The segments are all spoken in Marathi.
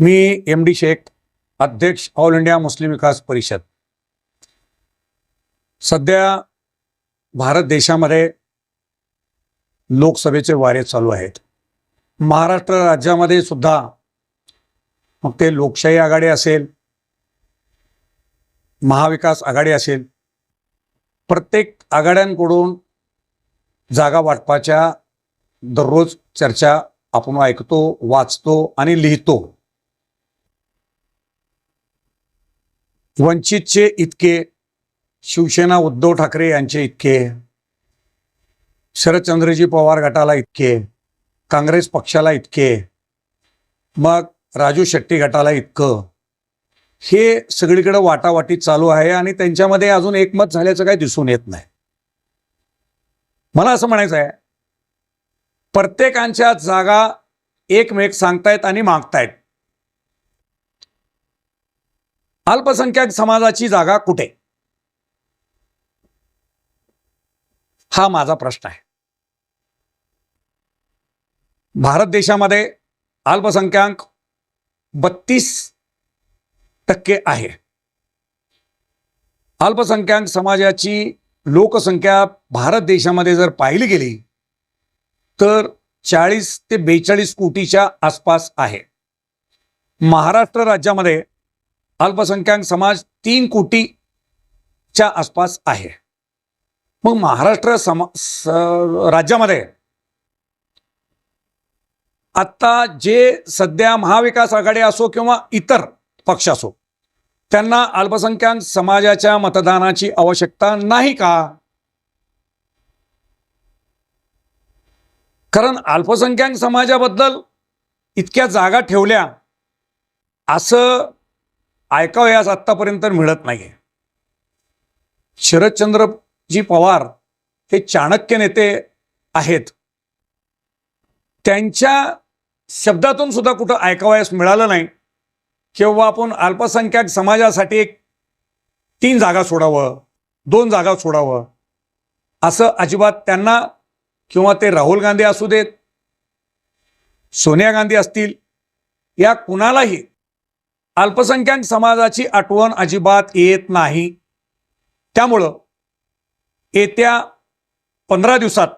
मी MD शेख, अध्यक्ष ऑल इंडिया मुस्लिम विकास परिषद। सध्या भारत देशामध्ये लोकसभेचे वारे चालू आहेत। महाराष्ट्र राज्यामध्ये सुद्धा मग ते लोकशाही आघाडी असेल, महाविकास आघाडी असेल, प्रत्येक आघाड्यांकडून जागा वाटपाच्या दररोज चर्चा आपण ऐकतो, वाचतो आणि लिहितो। वंचितचे इतके, शिवसेना उद्धव ठाकरे यांचे इतके, शरदचंद्रजी पवार गटाला इतके, काँग्रेस पक्षाला इतके, मग राजू शेट्टी गटाला इतकं, हे सगळीकडे वाटावाटी चालू आहे आणि त्यांच्यामध्ये अजून एकमत झाल्याचं काही दिसून येत नाही। मला असं म्हणायचं आहे, प्रत्येकांच्या जागा एकमेक सांगतायत आणि मागतायत। अल्पसंख्याक समाजाची जागा कुठे, हा माझा प्रश्न आहे। भारत देशामध्ये अल्पसंख्याक 32% आहे। अल्पसंख्याक समाजाची लोकसंख्या भारत देशामध्ये जर पाहिली गेली तर 40 ते 42 कोटीच्या आसपास आहे। महाराष्ट्र राज्यामध्ये अल्पसंख्याक समाज 3 कोटीच्या आसपास आहे। मग महाराष्ट्र राज्यामध्ये आता जे सध्या महाविकास आघाडी असो किंवा इतर पक्ष असो, त्यांना अल्पसंख्याक समाजाच्या मतदानाची आवश्यकता नाही का? कारण अल्पसंख्याक समाजाबद्दल इतक्या जागा ठेवल्या असं ऐकावयास आत्तापर्यंत मिळत नाहीये। शरदचंद्रजी पवार हे चाणक्य नेते आहेत, त्यांच्या शब्दातून सुद्धा कुठं ऐकावयास मिळालं नाही किंवा आपण अल्पसंख्याक समाजासाठी 3 जागा सोडावं, 2 जागा सोडावं, असं अजिबात त्यांना किंवा ते राहुल गांधी असू देत, सोनिया गांधी असतील, या कुणालाही अल्पसंख्याक समाजाची आठवण अजिबात येत नाही। त्यामुळं येत्या 15 दिवसात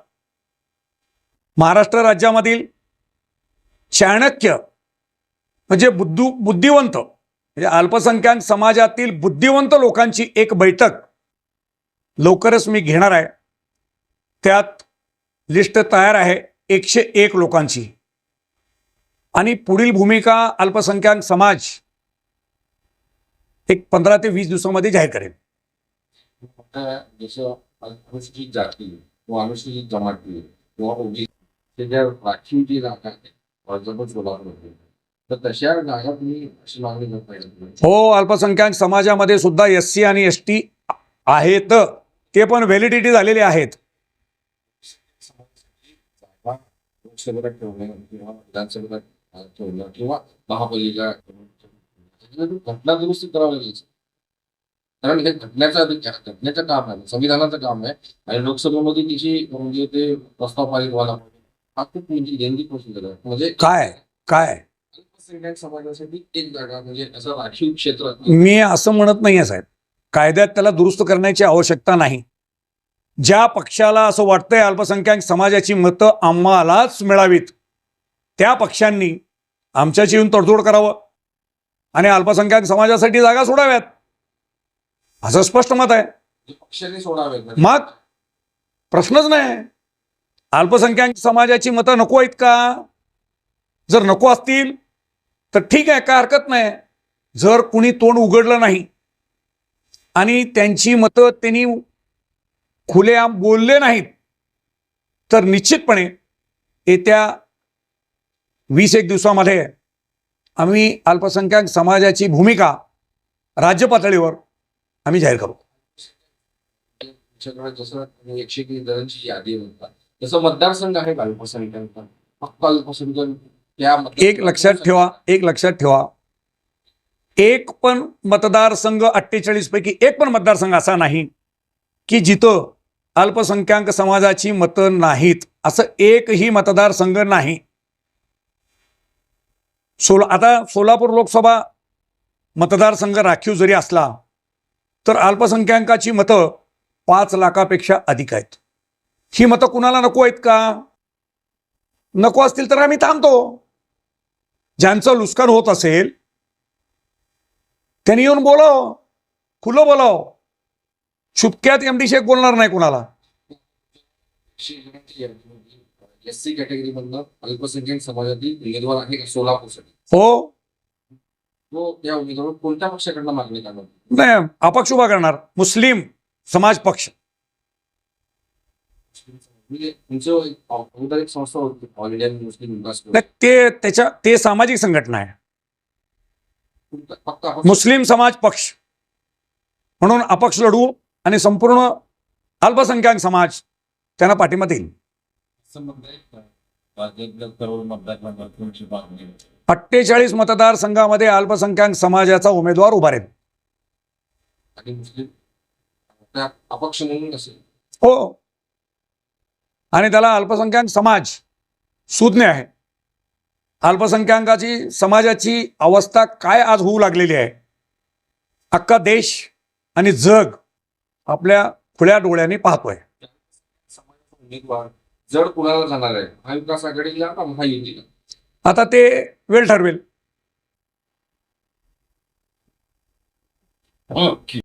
महाराष्ट्र राज्यामधील चाणक्य म्हणजे बुद्धिवंत, म्हणजे अल्पसंख्याक समाजातील बुद्धिवंत लोकांची एक बैठक लवकरच मी घेणार आहे। त्यात लिस्ट तयार आहे 101 लोकांची, आणि पुढील भूमिका अल्पसंख्याक समाज 15 ते 20 दिवसांमध्ये जाहीर करेल। जसं अनुसूचित जाती किंवा अनुसूचित जमाती किंवा ओबीसी ज्या राखीव जी जागा आहेत तर तशा जागा तुम्ही अशी मागणी करत पाहिजे। हो, अल्पसंख्याक समाजामध्ये सुद्धा SC आणि ST आहेत, ते पण व्हॅलिडिटी झालेले आहेत। लोकसभेला ठेवलं किंवा विधानसभेला ठेवलं किंवा महापालिका घटना दुरुस्ती करावी लागेल, कारण हे घटनेचं काम आहे, संविधानाचं काम आहे, आणि लोकसभेमध्ये तिची म्हणजे ते प्रस्ताव पारित व्हायला हा खूप म्हणजे लेंदी प्रोसिजर आहे। म्हणजे काय अल्पसंख्याक समाजासाठी 1 जागा म्हणजे असं राखीव क्षेत्र, मी असं म्हणत नाही साहेब, कायद्यात त्याला दुरुस्त करण्याची आवश्यकता नाही। ज्या पक्षाला असं वाटतंय अल्पसंख्याक समाजाची मतं आम्हालाच मिळावीत, त्या पक्षांनी आमच्याशी येऊन तडजोड करावं आणि अल्पसंख्याक समाजासाठी जागा सोडाव्यात, असं स्पष्ट मत आहे। पक्षाने सोडावे, मग प्रश्नच नाही। अल्पसंख्याक समाजाची मतं नको आहेत का? जर नको असतील तर ठीक आहे, काय हरकत नाही। जर कुणी तोंड उघडलं नाही आणि त्यांची मतं त्यांनी खुलेआम बोलले नाहीत तर निश्चितपणे येत्या 20-1 दिवसामध्ये आम्ही अल्पसंख्याक समाजाची भूमिका राज्य पातळीवर आम्ही जाहीर करू। जसं 101 जणांची यादी म्हणतात तसं मतदारसंघ आहे अल्पसंख्याक, फक्त अल्पसंख्याक एक लक्षात ठेवा, एक पण मतदारसंघ 48 पैकी एक पण मतदारसंघ असा नाही की जिथं अल्पसंख्याक समाजाची मतं नाहीत, असं एकही मतदारसंघ नाही। आता सोलापूर लोकसभा मतदारसंघ राखीव जरी असला तर अल्पसंख्याकाची मतं 5 लाखापेक्षा अधिक आहेत. ही मतं कुणाला नको आहेत का? नको असतील तर आम्ही थांबतो. ज्यांचं नुकसान होत असेल त्यांनी येऊन बोलाव, खुलं बोलाव. चुपक्यात एमडी शेख बोलणार नाही कुणाला. एससी कॅटेगरीमधनं अल्पसंख्याक समाजातील उमेदवार आहे का सोलापूरसाठी? हो, तो त्या उमेदवार कोणत्या पक्षाकडनं मागणी करणार? नाही, अपक्ष उभा करणार, मुस्लिम समाज पक्ष. म्हणजे तुमचं अगोदर एक संस्था होती ऑल इंडियन मुस्लिम विकास नाही, ते सामाजिक संघटना आहे, फक्त आपण मुस्लिम समाज पक्ष. म्हणून अपक्ष लढू आणि संपूर्ण अल्पसंख्याक समाज त्यांना पाठिंबा देईल. 48 मतदारसंघामध्ये अल्पसंख्याक समाजाचा उमेदवार उभा राहील. आणि मुस्लिम त्या अपक्ष म्हणून असेल. हो, आणि त्याला अल्पसंख्याक समाज सुज्ञ आहे. अल्पसंख्याकाची समाजाची अवस्था काय आज होऊ लागलेली आहे, अख्खा देश आणि जग आपल्या खुल्या डोळ्यांनी पाहतोय. समाजाचा उमेदवार जड कुणाला जाणार आहे, महाविकास आघाडीला का महायुतीला? आता ते वेळ ठरवेल. ओके.